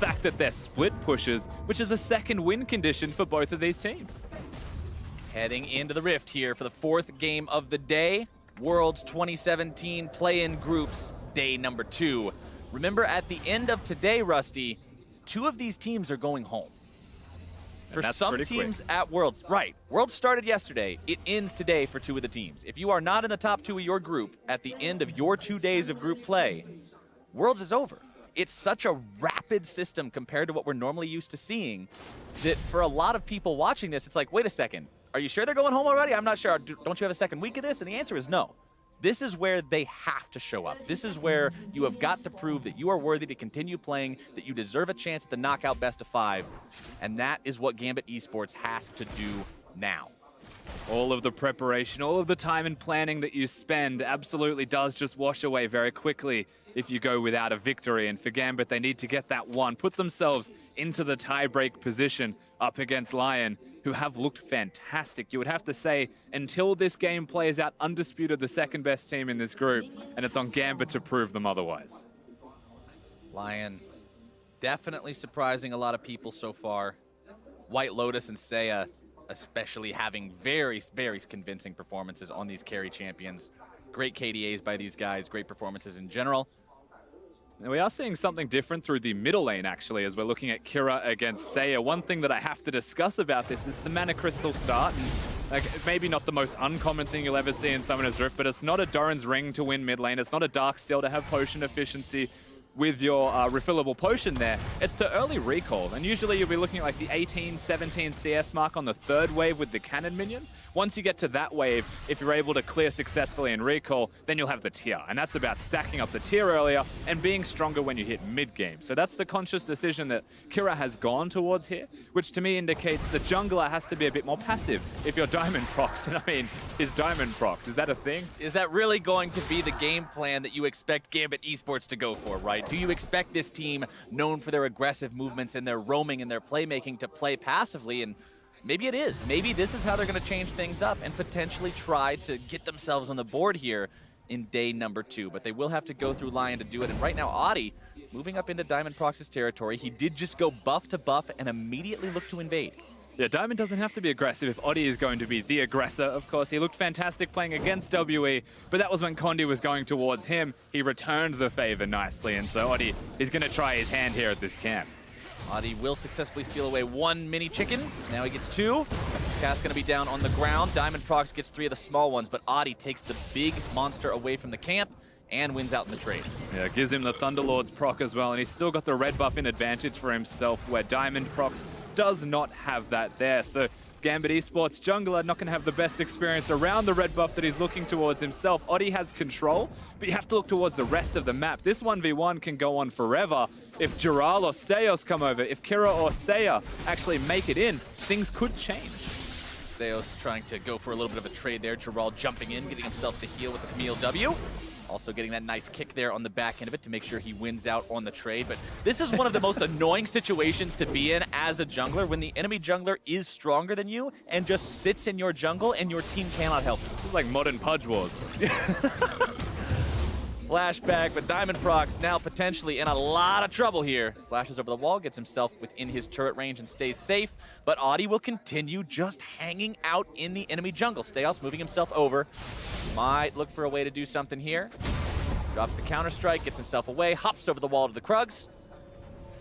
fact that they're split pushers, which is a second win condition for both of these teams. Heading into the Rift here for the 4th game of the day. Worlds 2017 play-in groups, day number 2. Remember, at the end of today, Rusty, 2 of these teams are going home. For some teams at Worlds, right, Worlds started yesterday. It ends today for 2 of the teams. If you are not in the top 2 of your group at the end of your 2 days of group play, Worlds is over. It's such a rapid system compared to what we're normally used to seeing that for a lot of people watching this, it's like, wait a second, are you sure they're going home already? I'm not sure. Don't you have a second week of this? And the answer is no. This is where they have to show up. This is where you have got to prove that you are worthy to continue playing, that you deserve a chance at the knockout best of 5. And that is what Gambit Esports has to do now. All of the preparation, all of the time and planning that you spend absolutely does just wash away very quickly if you go without a victory. And for Gambit, they need to get that one, put themselves into the tie-break position up against Lion, who have looked fantastic. You would have to say, until this game plays out, undisputed the second best team in this group, and it's on Gambit to prove them otherwise. Lion, definitely surprising a lot of people so far. White Lotus and Seiya especially having very, very convincing performances on these carry champions. Great KDAs by these guys, great performances in general. Now we are seeing something different through the middle lane, actually, as we're looking at Kira against Seiya. One thing that I have to discuss about this is the Mana Crystal start. And, like, maybe not the most uncommon thing you'll ever see in Summoner's Rift, but it's not a Doran's Ring to win mid lane. It's not a Darksteel to have potion efficiency with your refillable potion there. It's the early recall, and usually you'll be looking at like the 18, 17 CS mark on the 3rd wave with the cannon minion. Once you get to that wave, if you're able to clear successfully in recall, then you'll have the tier, and that's about stacking up the tier earlier and being stronger when you hit mid-game. So that's the conscious decision that Kira has gone towards here, which to me indicates the jungler has to be a bit more passive. If you're Diamond Prox, and I mean, is Diamond Prox, is that a thing? Is that really going to be the game plan that you expect Gambit Esports to go for, right? Do you expect this team, known for their aggressive movements and their roaming and their playmaking, to play passively? And maybe it is. Maybe this is how they're going to change things up and potentially try to get themselves on the board here in day number 2. But they will have to go through Lion to do it. And right now, Audi moving up into Diamond Prox's territory. He did just go buff to buff and immediately look to invade. Yeah, Diamond doesn't have to be aggressive if Oddie is going to be the aggressor, of course. He looked fantastic playing against WE, but that was when Condi was going towards him. He returned the favor nicely, and so Oddie is going to try his hand here at this camp. Audi will successfully steal away 1 mini chicken. Now he gets 2. Cass going to be down on the ground. Diamond Prox gets 3 of the small ones, but Audi takes the big monster away from the camp and wins out in the trade. Yeah, gives him the Thunderlord's proc as well, and he's still got the red buff in advantage for himself, where Diamond Prox does not have that there. So Gambit Esports jungler not going to have the best experience around the red buff that he's looking towards himself. Oddie has control, but you have to look towards the rest of the map. This 1v1 can go on forever. If Jural or Steos come over, if Kira or Seiya actually make it in, things could change. Steos trying to go for a little bit of a trade there. Jural jumping in, getting himself the heal with the Camille W. Also getting that nice kick there on the back end of it to make sure he wins out on the trade. But this is one of the most annoying situations to be in as a jungler, when the enemy jungler is stronger than you and just sits in your jungle and your team cannot help you. It's like modern Pudge Wars. Flashback, but Diamond Prox now potentially in a lot of trouble here. Flashes over the wall, gets himself within his turret range and stays safe, but Audi will continue just hanging out in the enemy jungle. Steos moving himself over. Might look for a way to do something here. Drops the counter-strike, gets himself away, hops over the wall to the Krugs.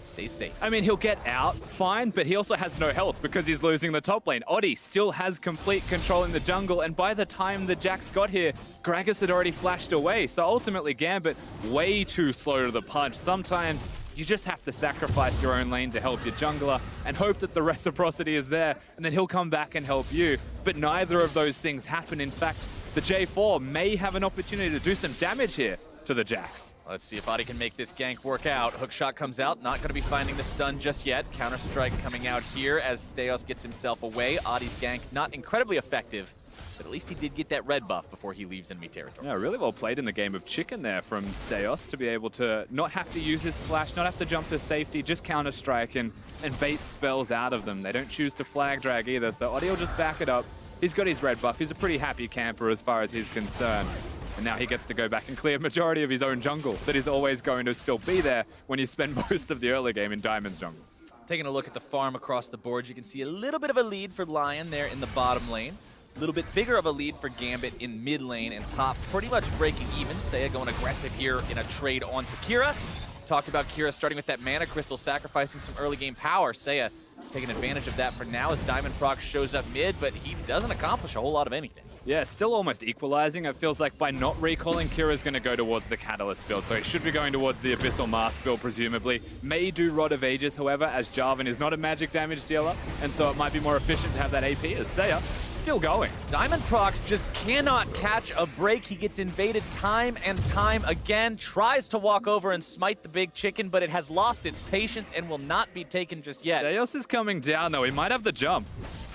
Stays safe. I mean, he'll get out fine, but he also has no health because he's losing the top lane. Oddie still has complete control in the jungle, and by the time the Jax got here, Gragas had already flashed away. So ultimately, Gambit way too slow to the punch. Sometimes you just have to sacrifice your own lane to help your jungler and hope that the reciprocity is there, and then he'll come back and help you. But neither of those things happen. In fact, the J4 may have an opportunity to do some damage here to the Jax. Let's see if Audi can make this gank work out. Hookshot comes out, not going to be finding the stun just yet. Counter-strike coming out here as Steos gets himself away. Audi's gank not incredibly effective, but at least he did get that red buff before he leaves enemy territory. Yeah, really well played in the game of chicken there from Steos to be able to not have to use his flash, not have to jump to safety, just counter-strike and bait spells out of them. They don't choose to flag drag either, so Audi will just back it up. He's got his red buff. He's a pretty happy camper as far as he's concerned. And now he gets to go back and clear majority of his own jungle that is always going to still be there when you spend most of the early game in Diamond's jungle. Taking a look at the farm across the board, you can see a little bit of a lead for Lion there in the bottom lane. A little bit bigger of a lead for Gambit in mid lane, and top pretty much breaking even. Seiya going aggressive here in a trade onto Kira. Talked about Kira starting with that mana crystal, sacrificing some early game power. Seiya taking advantage of that for now as Diamond Proc shows up mid, but he doesn't accomplish a whole lot of anything. Yeah, still almost equalizing. It feels like by not recalling, Kira's going to go towards the Catalyst build. So he should be going towards the Abyssal Mask build, presumably. May do Rod of Ages, however, as Jarvan is not a magic damage dealer. And so it might be more efficient to have that AP as Seiya still going. Diamond Prox just cannot catch a break. He gets invaded time and time again. Tries to walk over and smite the big chicken, but it has lost its patience and will not be taken just yet. Steos is coming down, though. He might have the jump.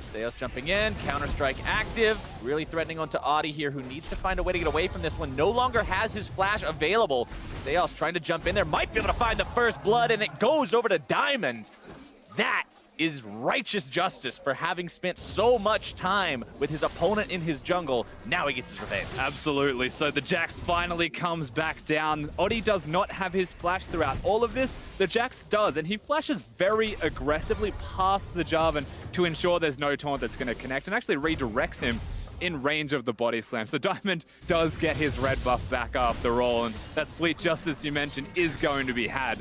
Steos jumping in, Counter-Strike active, really threatening onto Audi here, who needs to find a way to get away from this one. No longer has his flash available. Steos trying to jump in there, might be able to find the first blood, and it goes over to Diamond. That is righteous justice for having spent so much time with his opponent in his jungle. Now he gets his revenge. Absolutely. So the Jax finally comes back down. Odi does not have his flash throughout all of this. The Jax does, and he flashes very aggressively past the Jarvan to ensure there's no taunt that's going to connect, and actually redirects him in range of the body slam. So Diamond does get his red buff back after all, and that sweet justice you mentioned is going to be had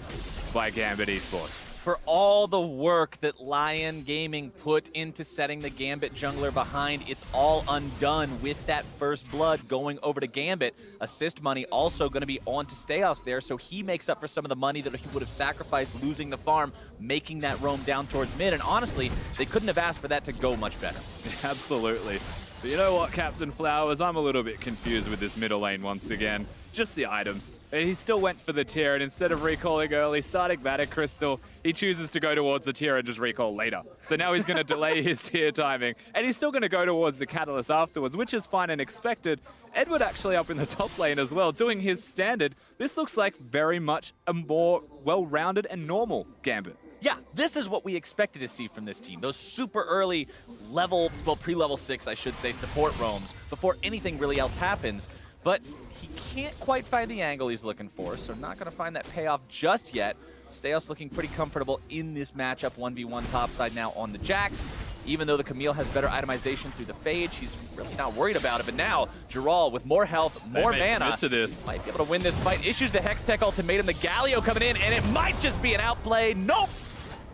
by Gambit Esports. For all the work that Lion Gaming put into setting the Gambit jungler behind, it's all undone with that first blood going over to Gambit. Assist money also going to be on to Steos there, so he makes up for some of the money that he would have sacrificed losing the farm, making that roam down towards mid. And honestly, they couldn't have asked for that to go much better. Absolutely. But you know what, Captain Flowers? I'm a little bit confused with this middle lane once again. Just the items. He still went for the tier, and instead of recalling early, starting Mana Crystal, he chooses to go towards the tier and just recall later. So now he's going to delay his tier timing, and he's still going to go towards the Catalyst afterwards, which is fine and expected. Edward actually up in the top lane as well, doing his standard. This looks like very much a more well-rounded and normal Gambit. Yeah, this is what we expected to see from this team. Those super early level, well, pre-level 6, I should say, support roams before anything really else happens. But he can't quite find the angle he's looking for, so not going to find that payoff just yet. Steos looking pretty comfortable in this matchup, 1v1 topside now on the Jax. Even though the Camille has better itemization through the Phage, he's really not worried about it. But now, Giral with more health, more mana, to this. might be able to win this fight. Issues the Hextech ultimatum, the Galio coming in, and it might just be an outplay. Nope!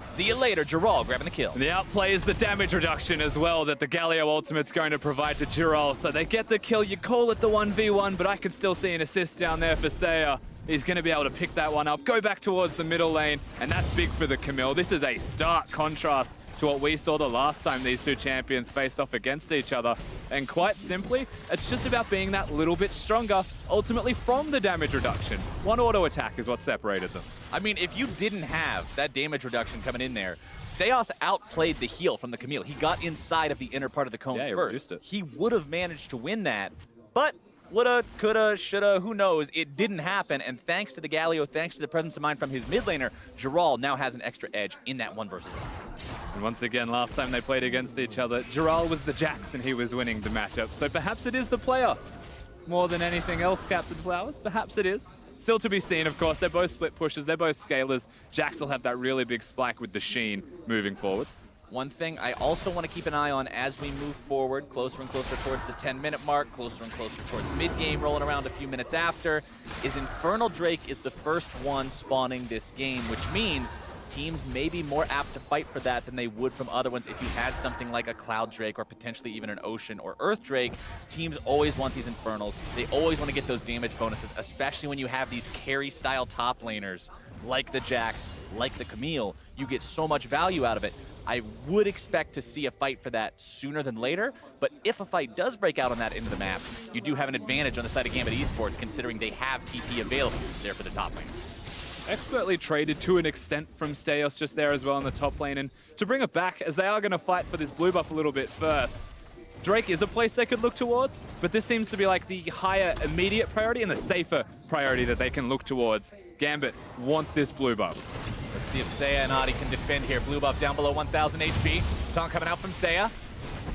See you later, Giral grabbing the kill. And the outplay is the damage reduction as well that the Galio ultimate's going to provide to Giral. So they get the kill. You call it the 1v1, but I could still see an assist down there for Seiya. He's going to be able to pick that one up, go back towards the middle lane, and that's big for the Camille. This is a stark contrast to what we saw the last time these two champions faced off against each other. And quite simply, it's just about being that little bit stronger, ultimately from the damage reduction. One auto attack is what separated them. I mean, if you didn't have that damage reduction coming in there, Steos outplayed the heal from the Camille. He got inside of the inner part of the cone he first. reduced it. He would have managed to win that, but woulda, coulda, shoulda, who knows? It didn't happen, and thanks to the Galio, thanks to the presence of mind from his mid laner, Giral now has an extra edge in that 1 versus 1. And once again, last time they played against each other, Giral was the Jax and he was winning the matchup. So perhaps it is the player more than anything else, Captain Flowers. Perhaps it is. Still to be seen, of course. They're both split pushes. They're both scalers. Jax will have that really big spike with the Sheen moving forward. One thing I also want to keep an eye on as we move forward, closer and closer towards the 10-minute mark, closer and closer towards mid-game, rolling around a few minutes after, is Infernal Drake is the first one spawning this game, which means teams may be more apt to fight for that than they would from other ones. If you had something like a Cloud Drake or potentially even an Ocean or Earth Drake, teams always want these Infernals. They always want to get those damage bonuses, especially when you have these carry-style top laners like the Jax, like the Camille. You get so much value out of it. I would expect to see a fight for that sooner than later, but if a fight does break out on that end of the map, you do have an advantage on the side of Gambit Esports, considering they have TP available there for the top lane. Expertly traded to an extent from Steos just there as well in the top lane, and to bring it back, as they are going to fight for this blue buff a little bit first, Drake is a place they could look towards, but this seems to be like the higher immediate priority and the safer priority that they can look towards. Gambit want this blue buff. Let's see if Seiya and Adi can defend here. Blue buff down below 1,000 HP. Taunt coming out from Seiya.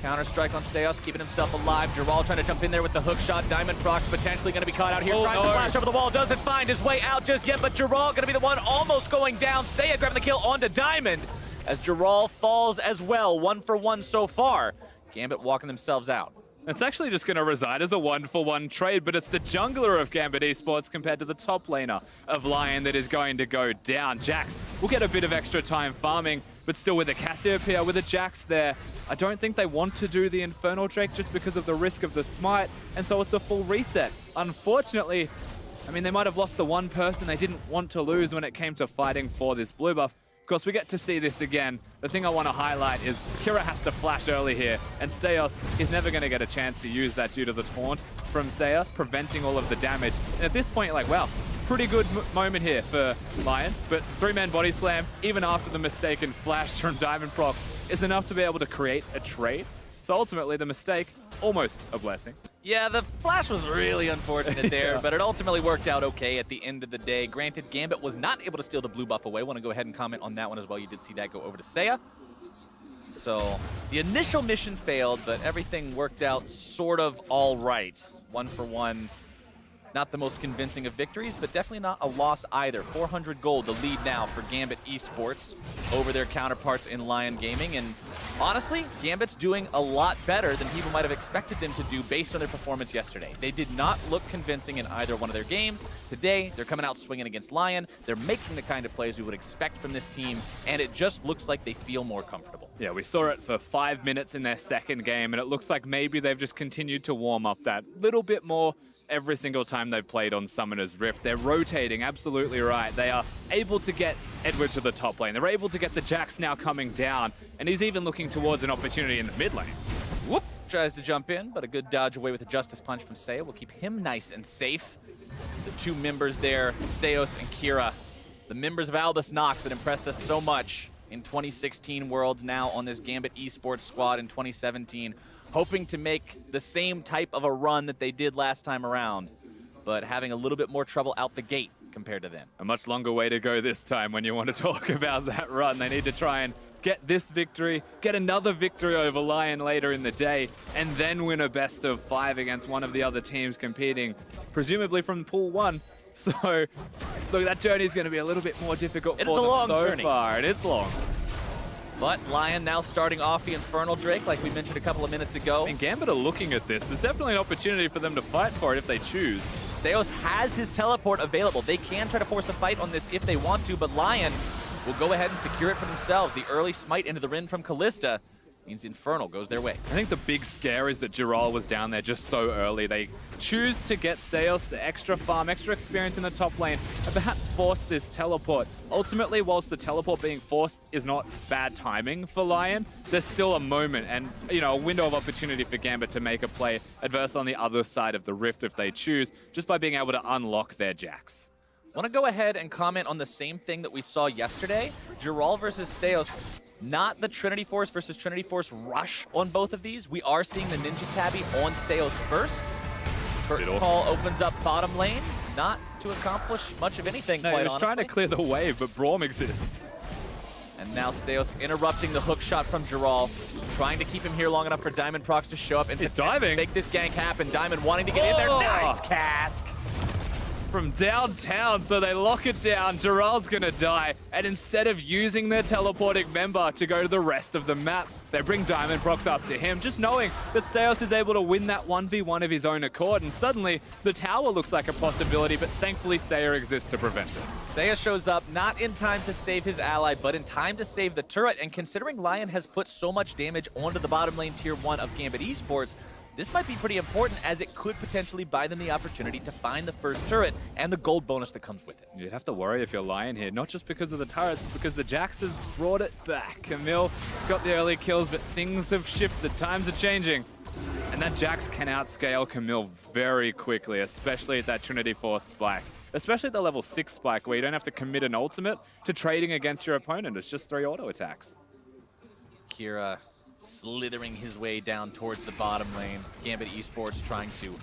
Counter-strike on Steos, keeping himself alive. Giral trying to jump in there with the hook shot. Diamond Prox potentially going to be caught out here. Oh, trying no. to flash over the wall. Doesn't find his way out just yet, but Giral going to be the one almost going down. Seiya grabbing the kill onto Diamond as Giral falls as well. 1 for 1 so far. Gambit walking themselves out. It's actually just going to reside as a 1-for-1 trade, but it's the jungler of Gambit Esports compared to the top laner of Lion that is going to go down. Jax will get a bit of extra time farming, but still with a Cassiopeia, with a Jax there, I don't think they want to do the Infernal Drake just because of the risk of the smite, and so it's a full reset. Unfortunately, I mean, they might have lost the one person they didn't want to lose when it came to fighting for this blue buff. Of course, we get to see this again. The thing I want to highlight is Kira has to flash early here, and Steos is never going to get a chance to use that due to the taunt from Seiya, preventing all of the damage. And at this point, you're like, wow, pretty good moment here for Lion, but 3-man body slam, even after the mistaken flash from Diamond Prox, is enough to be able to create a trade. So ultimately, the mistake, almost a blessing. Yeah, the flash was really unfortunate there, Yeah. but it ultimately worked out okay at the end of the day. Granted, Gambit was not able to steal the blue buff away. I want to go ahead and comment on that one as well. You did see that go over to Seiya. So the initial mission failed, but everything worked out sort of all right. 1 for 1. Not the most convincing of victories, but definitely not a loss either. 400 gold, the lead now for Gambit Esports over their counterparts in Lion Gaming. And honestly, Gambit's doing a lot better than people might have expected them to do based on their performance yesterday. They did not look convincing in either one of their games. Today, they're coming out swinging against Lion. They're making the kind of plays we would expect from this team, and it just looks like they feel more comfortable. Yeah, we saw it for 5 minutes in their second game, and it looks like maybe they've just continued to warm up that little bit more every single time they've played on Summoner's Rift. They're rotating, absolutely right. They are able to get Edward to the top lane. They're able to get the Jax now coming down, and he's even looking towards an opportunity in the mid lane. Whoop! Tries to jump in, but a good dodge away with a Justice Punch from Seiya will keep him nice and safe. The two members there, Steos and Kira, the members of Albus Nox that impressed us so much in 2016 Worlds, now on this Gambit Esports squad in 2017, hoping to make the same type of a run that they did last time around, but having a little bit more trouble out the gate compared to them. A much longer way to go this time when you want to talk about that run. They need to try and get this victory, get another victory over Lion later in the day, and then win a best of 5 against one of the other teams competing, presumably from Pool 1. So, look, that journey is going to be a little bit more difficult for them so far, and it's long. But Lion now starting off the Infernal Drake, like we mentioned a couple of minutes ago. And Gambit are looking at this. There's definitely an opportunity for them to fight for it if they choose. Steos has his teleport available. They can try to force a fight on this if they want to, but Lion will go ahead and secure it for themselves. The early smite into the Rin from Callista means Infernal goes their way. I think the big scare is that Giral was down there just so early. They choose to get Steos extra farm, extra experience in the top lane, and perhaps force this teleport. Ultimately, whilst the teleport being forced is not bad timing for Lion, there's still a moment and, you know, a window of opportunity for Gambit to make a play adverse on the other side of the rift if they choose, just by being able to unlock their Jax. Want to go ahead and comment on the same thing that we saw yesterday? Giral versus Steos. Not the Trinity Force versus Trinity Force rush on both of these. We are seeing the Ninja Tabby on Steos first. Curtain Call opens up bottom lane, not to accomplish much of anything, No, quite he was honestly. trying to clear the wave, but Braum exists. And now Steos interrupting the hook shot from Giral, trying to keep him here long enough for Diamond Prox to show up and He's diving. make this gank happen. Diamond wanting to get in there. Oh! Nice cask. From downtown, so they lock it down. Giral's gonna die, and instead of using their teleporting member to go to the rest of the map, they bring Diamond Prox up to him, just knowing that Steos is able to win that 1v1 of his own accord, and suddenly the tower looks like a possibility, but thankfully Seiya exists to prevent it. Seiya shows up not in time to save his ally, but in time to save the turret, and considering Lion has put so much damage onto the bottom lane tier 1 of Gambit Esports, this might be pretty important as it could potentially buy them the opportunity to find the first turret and the gold bonus that comes with it. You'd have to worry if you're Lion here, not just because of the turrets, because the Jax has brought it back. Camille got the early kills, but things have shifted. Times are changing. And that Jax can outscale Camille very quickly, especially at that Trinity Force spike. Especially at the level 6 spike, where you don't have to commit an ultimate to trading against your opponent. It's just 3 auto attacks. Kira slithering his way down towards the bottom lane. Gambit Esports trying to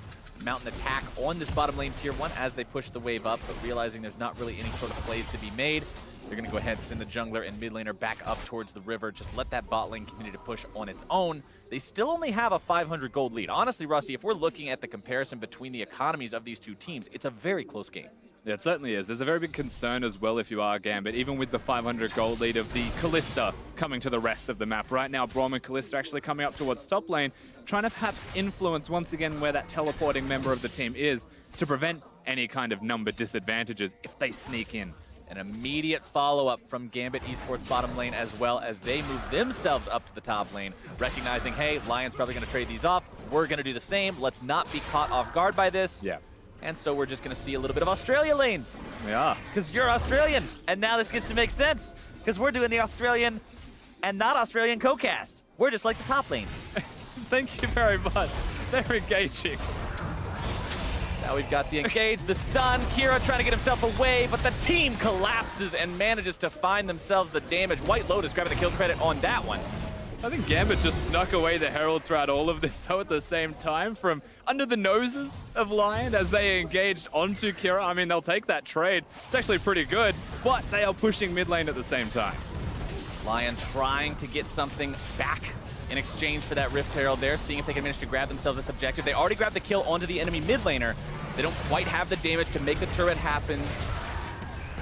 mount an attack on this bottom lane tier 1 as they push the wave up, but realizing there's not really any sort of plays to be made. They're going to go ahead and send the jungler and mid laner back up towards the river. Just let that bot lane continue to push on its own. They still only have a 500 gold lead. Honestly, Rusty, if we're looking at the comparison between the economies of these two teams, it's a very close game. Yeah, it certainly is. There's a very big concern as well if you are Gambit, even with the 500 gold lead of the Kalista coming to the rest of the map. Right now, Braum and Kalista actually coming up towards top lane, trying to perhaps influence once again where that teleporting member of the team is to prevent any kind of number disadvantages if they sneak in. An immediate follow-up from Gambit Esports bottom lane as well as they move themselves up to the top lane, recognizing, hey, Lion's probably going to trade these off. We're going to do the same. Let's not be caught off guard by this. Yeah. And so we're just going to see a little bit of Australia lanes. Yeah. Because you're Australian. And now this gets to make sense. Because we're doing the Australian and not Australian co-cast. We're just like the top lanes. Thank you very much. They're engaging. Now we've got the engage, the stun. Kira trying to get himself away, but the team collapses and manages to find themselves the damage. White Lotus grabbing the kill credit on that one. I think Gambit just snuck away the Herald throughout all of this, so at the same time, from under the noses of Lion as they engaged onto Kira. I mean, they'll take that trade. It's actually pretty good, but they are pushing mid lane at the same time. Lion trying to get something back in exchange for that Rift Herald there, seeing if they can manage to grab themselves this objective. They already grabbed the kill onto the enemy mid laner. They don't quite have the damage to make the turret happen.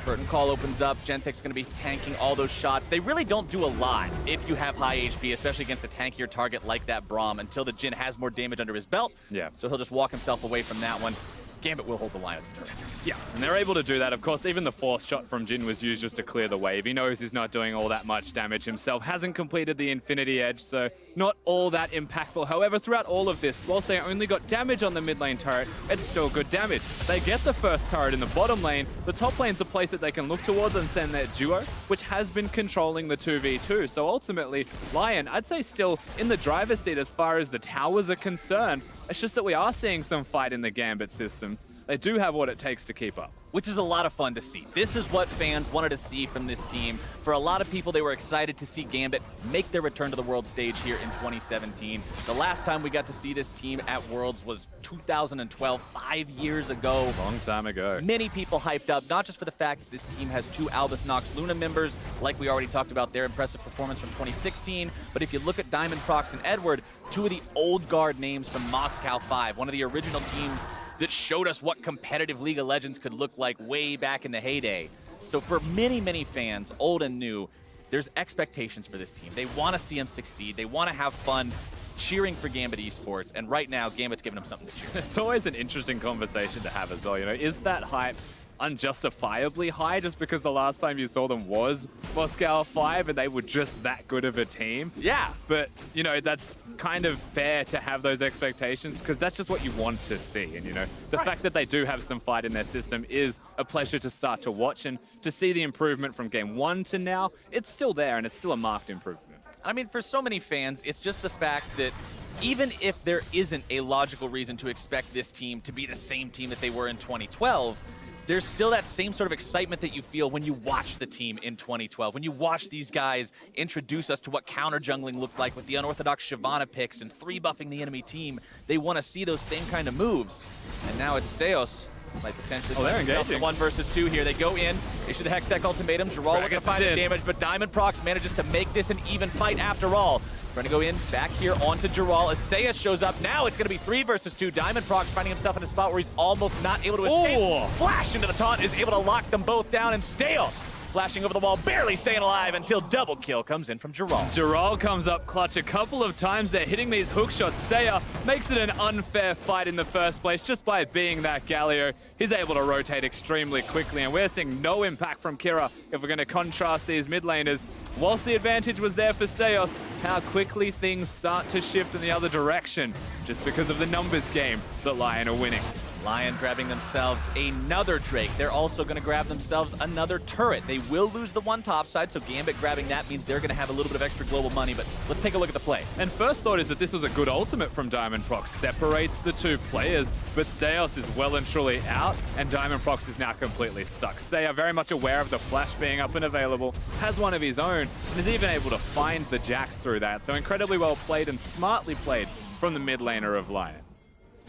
Curtain Call opens up. Gentek's going to be tanking all those shots. They really don't do a lot if you have high HP, especially against a tankier target like that Braum, until the Jhin has more damage under his belt. Yeah. So he'll just walk himself away from that one. Gambit will hold the line at the turret. Yeah, and they're able to do that. Of course, even the fourth shot from Jhin was used just to clear the wave. He knows he's not doing all that much damage himself, hasn't completed the Infinity Edge, so not all that impactful. However, throughout all of this, whilst they only got damage on the mid lane turret, it's still good damage. They get the first turret in the bottom lane. The top lane's the place that they can look towards and send their duo, which has been controlling the 2v2. So ultimately, Lion, I'd say still in the driver's seat as far as the towers are concerned. It's just that we are seeing some fight in the Gambit system. They do have what it takes to keep up. Which is a lot of fun to see. This is what fans wanted to see from this team. For a lot of people, they were excited to see Gambit make their return to the world stage here in 2017. The last time we got to see this team at Worlds was 2012, 5 years ago. Long time ago. Many people hyped up, not just for the fact that this team has two Albus Nox Luna members, like we already talked about their impressive performance from 2016, but if you look at Diamond Prox and Edward, two of the old guard names from Moscow 5, one of the original teams that showed us what competitive League of Legends could look like way back in the heyday. So for many, many fans, old and new, there's expectations for this team. They want to see them succeed. They want to have fun cheering for Gambit Esports, and right now, Gambit's giving them something to cheer. It's always an interesting conversation to have as well. You know, is that hype unjustifiably high just because the last time you saw them was Moscow 5 and they were just that good of a team? Yeah. But, you know, that's kind of fair to have those expectations because that's just what you want to see. And, you know, the fact that they do have some fight in their system is a pleasure to start to watch, and to see the improvement from game 1 to now, it's still there and it's still a marked improvement. I mean, for so many fans, it's just the fact that even if there isn't a logical reason to expect this team to be the same team that they were in 2012, there's still that same sort of excitement that you feel when you watch the team in 2012, when you watch these guys introduce us to what counter jungling looked like with the unorthodox Shyvana picks and 3-buffing the enemy team. They want to see those same kind of moves. And now it's Steos. Might potentially they're engaging. 1 versus 2 here. They go in, issue the Hextech ultimatum. Geralt looking to find the damage, but Diamond Prox manages to make this an even fight after all. Trying to go in, back here onto Geralt as Sayas shows up. Now it's going to be 3 versus 2. Diamond Prox finding himself in a spot where he's almost not able to escape. Oh. Flash into the taunt is able to lock them both down, and Steos flashing over the wall, barely staying alive until double kill comes in from Geralt. Geralt comes up clutch a couple of times. They're hitting these hook shots. Saya makes it an unfair fight in the first place just by being that Galio. He's able to rotate extremely quickly, and we're seeing no impact from Kira. If we're going to contrast these mid laners, whilst the advantage was there for Seos, how quickly things start to shift in the other direction just because of the numbers game that Lion are winning. Lion grabbing themselves another Drake. They're also going to grab themselves another turret. They will lose the one topside, so Gambit grabbing that means they're going to have a little bit of extra global money, but let's take a look at the play. And first thought is that this was a good ultimate from Diamond Prox. Separates the two players, but Seos is well and truly out, and Diamond Prox is now completely stuck. Saya very much aware of the flash being up and available, has one of his own, and is even able to find the Jax through that. So incredibly well played and smartly played from the mid laner of Lion.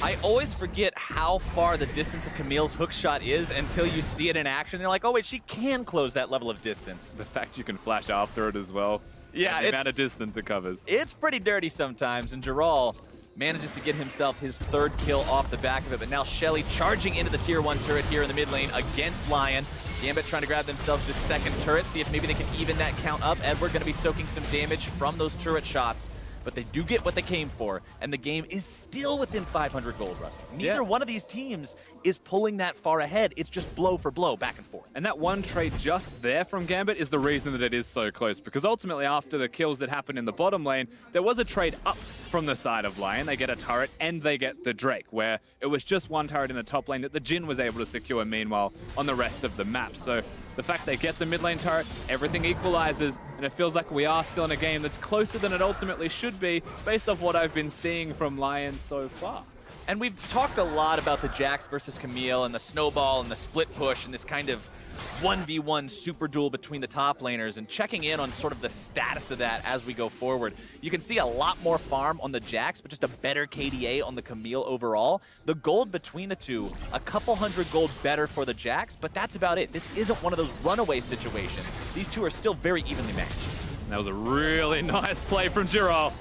I always forget how far the distance of Camille's hook shot is until you see it in action. You're like, oh wait, she can close that level of distance. The fact you can flash after it as well. Yeah, the amount of distance it covers. It's pretty dirty sometimes, and Giral manages to get himself his 3rd kill off the back of it. But now Shelly charging into the tier 1 turret here in the mid lane against Lion. Gambit trying to grab themselves the 2nd turret, see if maybe they can even that count up. Edward going to be soaking some damage from those turret shots. But they do get what they came for, and the game is still within 500 gold, Rusty. Neither one of these teams is pulling that far ahead. It's just blow for blow, back and forth. And that one trade just there from Gambit is the reason that it is so close, because ultimately after the kills that happened in the bottom lane, there was a trade up from the side of Lion. They get a turret and they get the Drake, where it was just one turret in the top lane that the Jhin was able to secure meanwhile on the rest of the map. So the fact they get the mid lane turret, everything equalizes, and it feels like we are still in a game that's closer than it ultimately should be based off what I've been seeing from Lion so far. And we've talked a lot about the Jax versus Camille and the snowball and the split push and this kind of 1v1 super duel between the top laners, and checking in on sort of the status of that as we go forward. You can see a lot more farm on the Jax, but just a better KDA on the Camille overall. The gold between the two, a couple hundred gold better for the Jax, but that's about it. This isn't one of those runaway situations. These two are still very evenly matched. That was a really nice play from Giral.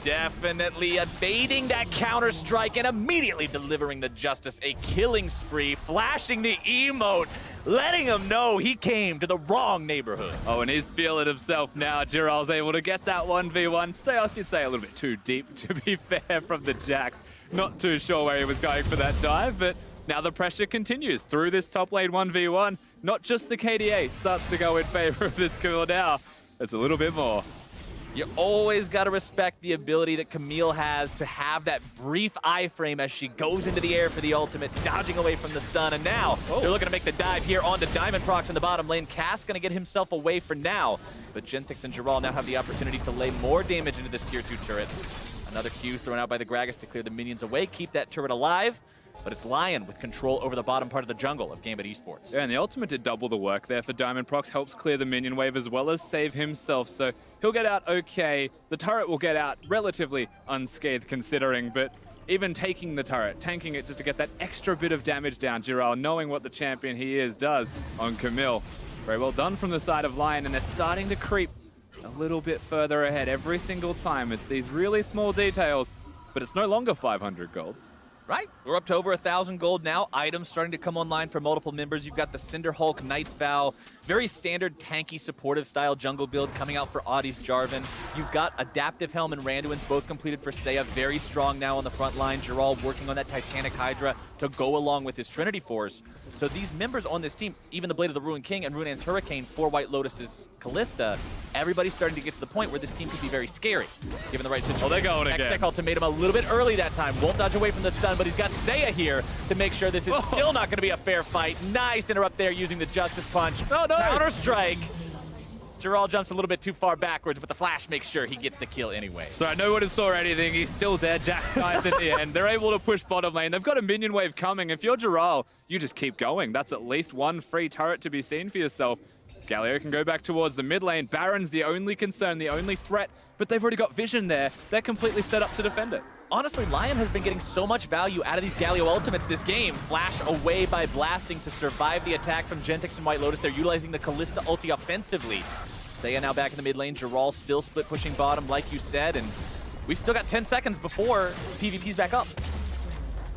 Definitely evading that counter strike and immediately delivering the Justice a killing spree, flashing the emote, letting him know he came to the wrong neighborhood. Oh, and he's feeling himself now. Giral's able to get that 1v1. So I should say a little bit too deep, to be fair, from the Jax. Not too sure where he was going for that dive, but now the pressure continues through this top lane 1v1. Not just the KDA starts to go in favor of this kill now. It's a little bit more. You always got to respect the ability that Camille has to have that brief iframe as she goes into the air for the ultimate, dodging away from the stun. And now they're looking to make the dive here onto Diamond Prox in the bottom lane. Cass going to get himself away for now. But Genthix and Giral now have the opportunity to lay more damage into this tier 2 turret. Another Q thrown out by the Gragas to clear the minions away, keep that turret alive. But it's Lion with control over the bottom part of the jungle of Gambit Esports. Yeah, and the ultimate did double the work there for Diamond Prox, helps clear the minion wave as well as save himself, so he'll get out okay. The turret will get out relatively unscathed considering, but even taking the turret, tanking it just to get that extra bit of damage down, Giral, knowing what the champion he is, does on Camille. Very well done from the side of Lion, and they're starting to creep a little bit further ahead every single time. It's these really small details, but it's no longer 500 gold. Right, we're up to over 1,000 gold now. Items starting to come online for multiple members. You've got the Cinder Hulk, Knight's Vow, very standard tanky supportive style jungle build coming out for Audie's Jarvan. You've got Adaptive Helm and Randuin's both completed for Seiya, very strong now on the front line. Giral working on that Titanic Hydra to go along with his Trinity Force. So these members on this team, even the Blade of the Ruined King and Runan's Hurricane for White Lotus's Callista, everybody's starting to get to the point where this team could be very scary, given the right situation. Oh, they're going again. X-Tech ultimated him a little bit early that time. Won't dodge away from the stun, but he's got Seiya here to make sure this is still not going to be a fair fight. Nice interrupt there using the Justice Punch. Oh, no. Counter strike. Giral jumps a little bit too far backwards, but the flash makes sure he gets the kill anyway. So no one saw anything. He's still dead. Jax dives at the end. They're able to push bottom lane. They've got a minion wave coming. If you're Giral, you just keep going. That's at least one free turret to be seen for yourself. Galio can go back towards the mid lane. Baron's the only concern, the only threat, but they've already got vision there. They're completely set up to defend it. Honestly, Lion has been getting so much value out of these Galio ultimates this game. Flash away by blasting to survive the attack from Genthix and White Lotus. They're utilizing the Callista ulti offensively. Seiya now back in the mid lane. Giral still split pushing bottom, like you said, and we've still got 10 seconds before PvP's back up.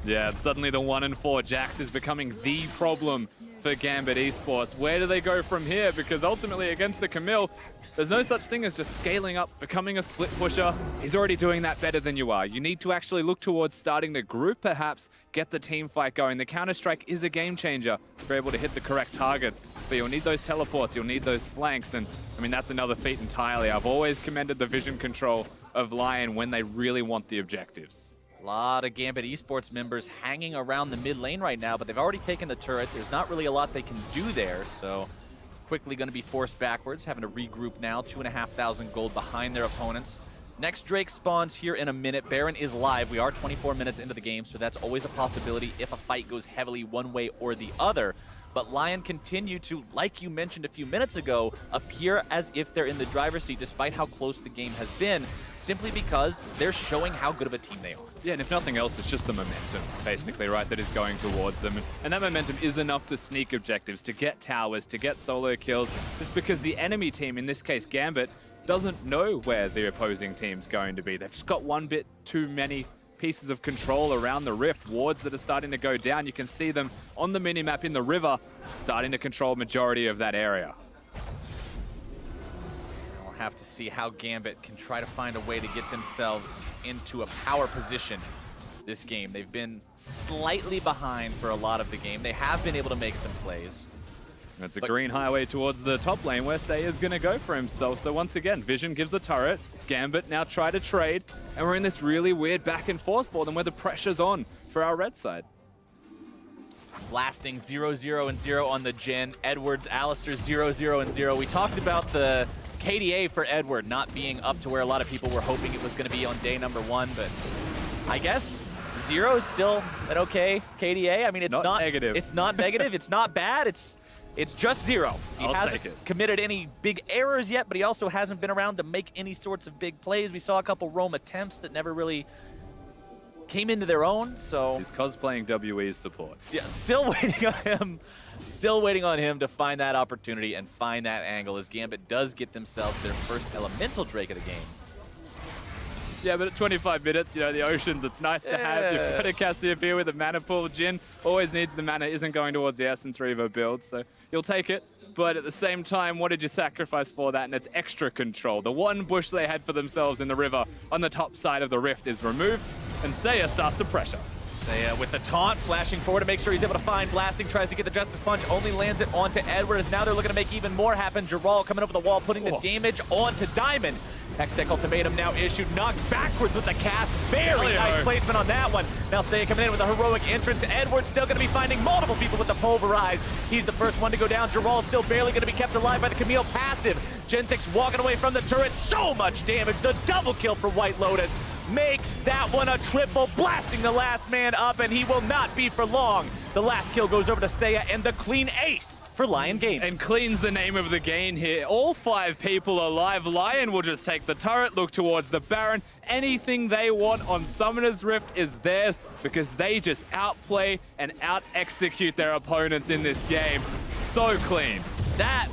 Yeah, and suddenly the 1 and 4 Jax is becoming the problem for Gambit Esports. Where do they go from here? Because ultimately against the Camille, there's no such thing as just scaling up, becoming a split pusher. He's already doing that better than you are. You need to actually look towards starting to group, perhaps, get the team fight going. The Counter-Strike is a game changer if you're able to hit the correct targets. But you'll need those teleports, you'll need those flanks, and I mean, that's another feat entirely. I've always commended the vision control of Lion when they really want the objectives. A lot of Gambit Esports members hanging around the mid lane right now, but they've already taken the turret. There's not really a lot they can do there, so quickly going to be forced backwards, having to regroup now. 2,500 gold behind their opponents. Next Drake spawns here in a minute. Baron is live. We are 24 minutes into the game, so that's always a possibility if a fight goes heavily one way or the other. but Lion continue to, like you mentioned a few minutes ago, appear as if they're in the driver's seat despite how close the game has been, simply because they're showing how good of a team they are. Yeah, and if nothing else, it's just the momentum, basically, right, that is going towards them. And that momentum is enough to sneak objectives, to get towers, to get solo kills, just because the enemy team, in this case Gambit, doesn't know where the opposing team's going to be. They've just got one bit too many pieces of control around the rift. Wards that are starting to go down. You can see them on the minimap in the river, starting to control majority of that area. We'll have to see how Gambit can try to find a way to get themselves into a power position this game. They've been slightly behind for a lot of the game. They have been able to make some plays. It's a green highway towards the top lane where Saya's going to go for himself. So once again, Vision gives a turret. Gambit now try to trade. And we're in this really weird back and forth for them where the pressure's on for our red side. Blasting 0-0 and 0 on the Jhin. Edward's Alistair 0-0 and 0. We talked about the KDA for Edward not being up to where a lot of people were hoping it was going to be on day number 1, but I guess 0 is still an okay KDA. I mean, it's not negative. It's not negative. It's not bad. It's just 0. He hasn't committed any big errors yet, but he also hasn't been around to make any sorts of big plays. We saw a couple roam attempts that never really came into their own, so... He's cosplaying WE's support. Yeah, still waiting on him. Still waiting on him to find that opportunity and find that angle as Gambit does get themselves their first elemental Drake of the game. Yeah, but at 25 minutes, you know, the Oceans, it's nice to have. You've got a Cassiopeia with a mana pool. Jhin always needs the mana, isn't going towards the Essence Reaver build, so you'll take it. But at the same time, what did you sacrifice for that? And it's extra control. The one bush they had for themselves in the river on the top side of the rift is removed, and Saya starts to pressure. Saya with the taunt, flashing forward to make sure he's able to find Blasting, tries to get the Justice Punch, only lands it onto Edward, as now they're looking to make even more happen. Giral coming over the wall, putting the damage onto Diamond. Hextech Ultimatum now issued, knocked backwards with the cast. Very nice placement on that one. Now Saya coming in with a heroic entrance. Edward's still going to be finding multiple people with the Pulverize. He's the first one to go down. Giral still barely going to be kept alive by the Camille passive. Genthix walking away from the turret. So much damage. The double kill for White Lotus. Make that one a triple, blasting the last man up, and he will not be for long. The last kill goes over to Saya, and the clean ace for Lion Gaming. And clean's the name of the game here. All 5 people alive. Lion will just take the turret, look towards the Baron. Anything they want on Summoner's Rift is theirs because they just outplay and out-execute their opponents in this game. So clean. That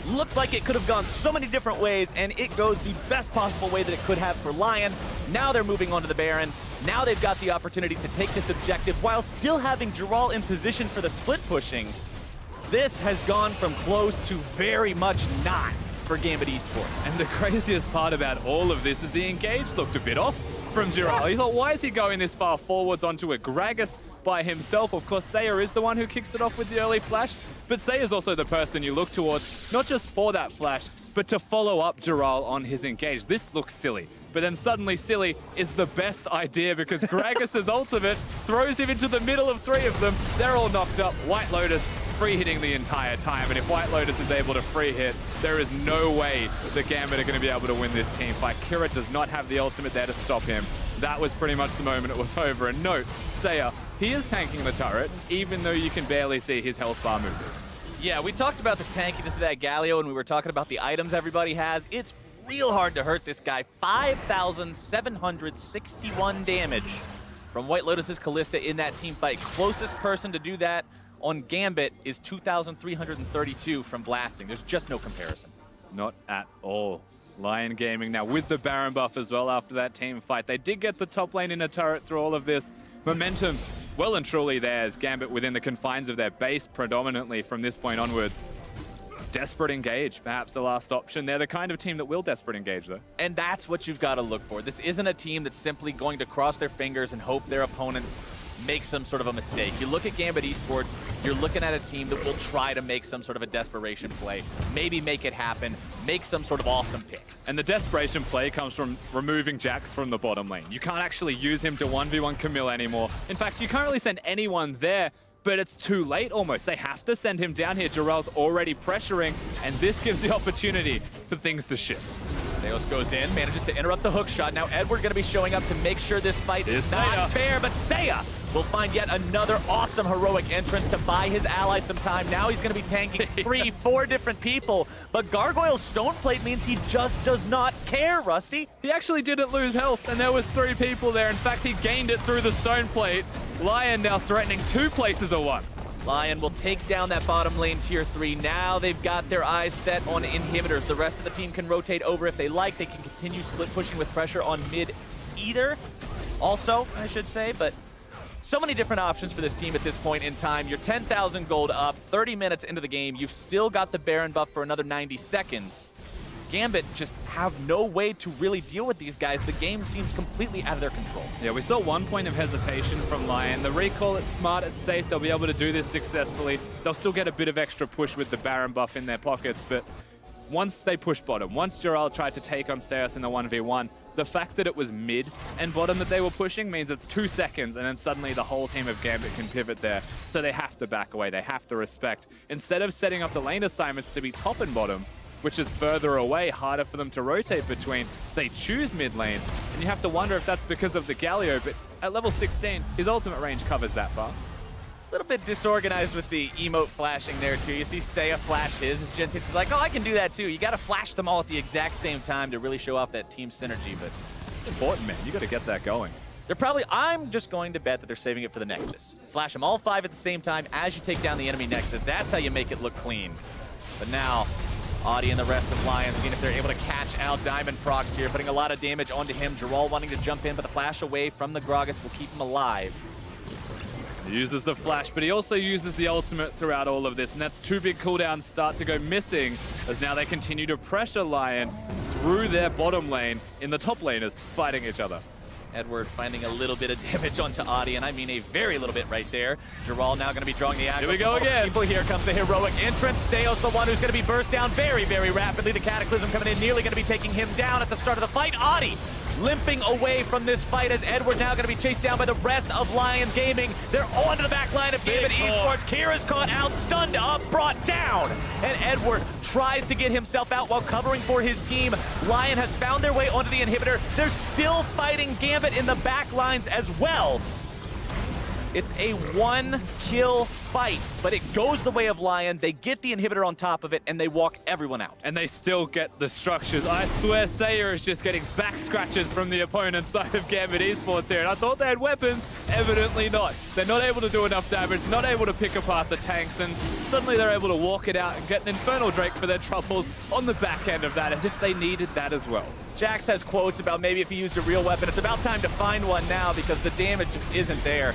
looked like it could have gone so many different ways, and it goes the best possible way that it could have for Lion. Now they're moving on to the Baron. Now they've got the opportunity to take this objective while still having Giral in position for the split pushing. This has gone from close to very much not for Gambit Esports. And the craziest part about all of this is the engage looked a bit off from Giral. He thought, why is he going this far forwards onto a Gragas by himself? Of course, Saya is the one who kicks it off with the early flash, but Saya is also the person you look towards, not just for that flash, but to follow up Giral on his engage. This looks silly, but then suddenly silly is the best idea because Gragas' ultimate throws him into the middle of 3 of them. They're all knocked up. White Lotus free hitting the entire time, and if White Lotus is able to free hit, there is no way the Gambit are going to be able to win this team fight. Kira does not have the ultimate there to stop him. That was pretty much the moment it was over. And note, Saya, he is tanking the turret, even though you can barely see his health bar moving. Yeah, we talked about the tankiness of that Galio when we were talking about the items everybody has. It's real hard to hurt this guy. 5,761 damage from White Lotus's Kalista in that team fight. Closest person to do that on Gambit is 2,332 from Blasting. There's just no comparison. Not at all. Lion Gaming now with the Baron buff as well after that team fight. They did get the top lane in a turret through all of this. Momentum well and truly theirs. Gambit within the confines of their base predominantly from this point onwards. Desperate engage, perhaps the last option. They're the kind of team that will desperate engage, though. And that's what you've got to look for. This isn't a team that's simply going to cross their fingers and hope their opponents make some sort of a mistake. You look at Gambit Esports, you're looking at a team that will try to make some sort of a desperation play, maybe make it happen, make some sort of awesome pick. And the desperation play comes from removing Jax from the bottom lane. You can't actually use him to 1v1 Camille anymore. In fact, you can't really send anyone there, but it's too late almost. They have to send him down here. Jiral's already pressuring, and this gives the opportunity for things to shift. Steos goes in, manages to interrupt the hook shot. Now Edward going to be showing up to make sure this fight is not fair, but Seiya will find yet another awesome heroic entrance to buy his ally some time. Now he's going to be tanking 3, 4 different people, but Gargoyle's stone plate means he just does not care, Rusty. He actually didn't lose health, and there was 3 people there. In fact, he gained it through the stone plate. Lion now threatening 2 places at once. Lion will take down that bottom lane tier 3. Now they've got their eyes set on inhibitors. The rest of the team can rotate over if they like. They can continue split pushing with pressure on mid either. Also, I should say, but so many different options for this team at this point in time. You're 10,000 gold up, 30 minutes into the game. You've still got the Baron buff for another 90 seconds. Gambit just have no way to really deal with these guys. The game seems completely out of their control. Yeah, we saw 1 point of hesitation from Lion. The recall, it's smart, it's safe. They'll be able to do this successfully. They'll still get a bit of extra push with the Baron buff in their pockets, but once they push bottom, once Dural tried to take on Steos in the 1v1, the fact that it was mid and bottom that they were pushing means it's 2 seconds, and then suddenly the whole team of Gambit can pivot there. So they have to back away, they have to respect. Instead of setting up the lane assignments to be top and bottom, which is further away, harder for them to rotate between, they choose mid lane. And you have to wonder if that's because of the Galio, but at level 16, his ultimate range covers that far. A little bit disorganized with the emote flashing there too. You see Seiya flash his. Gentix is like, oh, I can do that too. You got to flash them all at the exact same time to really show off that team synergy, but it's important, man. You got to get that going. They're probably, I'm just going to bet that they're saving it for the Nexus. Flash them all 5 at the same time as you take down the enemy Nexus. That's how you make it look clean. But now, Audi and the rest of Lion seeing if they're able to catch out Diamond Prox here, putting a lot of damage onto him. Dural wanting to jump in, but the flash away from the Gragas will keep him alive. He uses the flash, but he also uses the ultimate throughout all of this, and that's 2 big cooldowns start to go missing as now they continue to pressure Lion through their bottom lane in the top laners fighting each other. Edward finding a little bit of damage onto Audi, and I mean a very little bit right there. Dural now going to be drawing the aggro. Here we go again. People. Here comes the heroic entrance. Steos the one who's going to be burst down very, very rapidly. The Cataclysm coming in, nearly going to be taking him down at the start of the fight. Audi limping away from this fight as Edward now going to be chased down by the rest of Lion Gaming. They're onto the back line of Gambit Esports. Kira's caught out, stunned up, brought down. And Edward tries to get himself out while covering for his team. Lion has found their way onto the inhibitor. They're still fighting Gambit in the back lines as well. It's a 1-kill fight, but it goes the way of Lion. They get the inhibitor on top of it, and they walk everyone out. And they still get the structures. I swear Seiya is just getting back scratches from the opponent's side of Gambit Esports here. And I thought they had weapons. Evidently not. They're not able to do enough damage, not able to pick apart the tanks, and suddenly they're able to walk it out and get an Infernal Drake for their troubles on the back end of that, as if they needed that as well. Jax has quotes about maybe if he used a real weapon. It's about time to find one now because the damage just isn't there.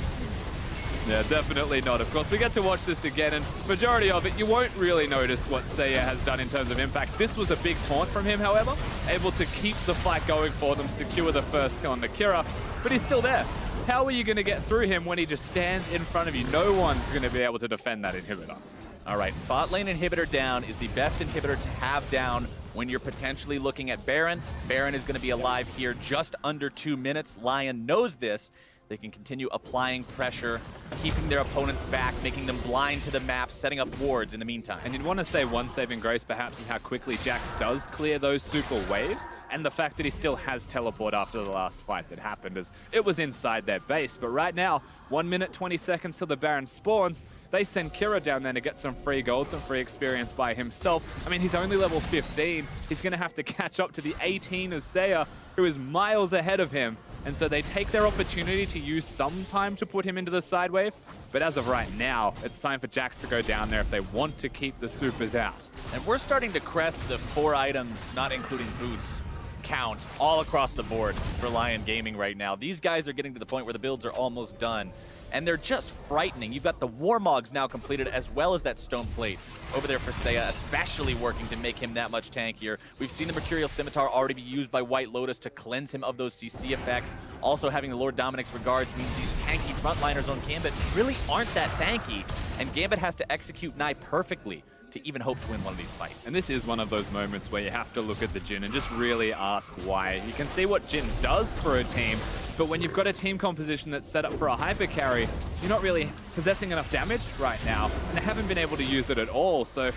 Yeah, definitely not. Of course, we get to watch this again, and majority of it, you won't really notice what Seiya has done in terms of impact. This was a big taunt from him, however, able to keep the fight going for them, secure the first kill on the Kira, but he's still there. How are you going to get through him when he just stands in front of you? No one's going to be able to defend that inhibitor. All right, bot lane inhibitor down is the best inhibitor to have down when you're potentially looking at Baron. Baron is going to be alive here just under 2 minutes. Lion knows this. They can continue applying pressure, keeping their opponents back, making them blind to the map, setting up wards in the meantime. And you'd want to say one saving grace perhaps is how quickly Jax does clear those super waves, and the fact that he still has teleport after the last fight that happened, as it was inside their base. But right now, 1 minute, 20 seconds till the Baron spawns. They send Kira down there to get some free gold, some free experience by himself. I mean, he's only level 15. He's going to have to catch up to the 18 of Seiya, who is miles ahead of him. And so they take their opportunity to use some time to put him into the side wave. But as of right now, it's time for Jax to go down there if they want to keep the supers out. And we're starting to crest the 4 items, not including boots, count all across the board for Lion Gaming right now. These guys are getting to the point where the builds are almost done. And they're just frightening. You've got the Warmogs now completed, as well as that Stone Plate over there for Seiya, especially working to make him that much tankier. We've seen the Mercurial Scimitar already be used by White Lotus to cleanse him of those CC effects. Also having the Lord Dominic's Regards means these tanky frontliners on Gambit really aren't that tanky, and Gambit has to execute Nai perfectly to even hope to win one of these fights. And this is one of those moments where you have to look at the Jhin and just really ask why. You can see what Jhin does for a team, but when you've got a team composition that's set up for a hyper carry, you're not really possessing enough damage right now, and they haven't been able to use it at all. So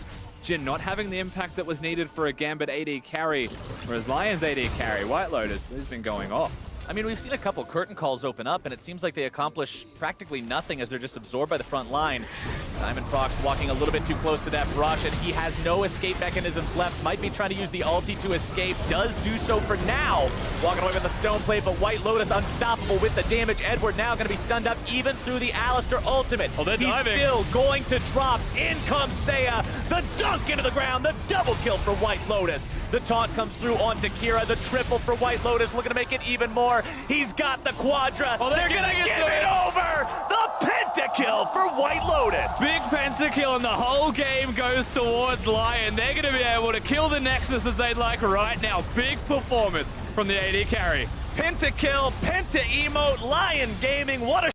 Jhin not having the impact that was needed for a Gambit AD carry, whereas Lion's AD carry, White Lotus, has been going off. I mean, we've seen a couple curtain calls open up, and it seems like they accomplish practically nothing as they're just absorbed by the front line. Diamond Prox walking a little bit too close to that rush, and he has no escape mechanisms left. Might be trying to use the ulti to escape. Does do so for now. Walking away with the stone plate, but White Lotus unstoppable with the damage. Edward now going to be stunned up even through the Alistar ultimate. Oh, they're diving. He's still going to drop. In comes Seiya. The dunk into the ground. The double kill for White Lotus. The taunt comes through onto Kira. The triple for White Lotus, looking to make it even more. He's got the Quadra. Oh, they're gonna give it over. The Pentakill for White Lotus. Big Pentakills, and the whole game goes towards Lion. They're going to be able to kill the Nexus as they'd like right now. Big performance from the AD carry. Pentakill, Penta emote, Lion Gaming. What a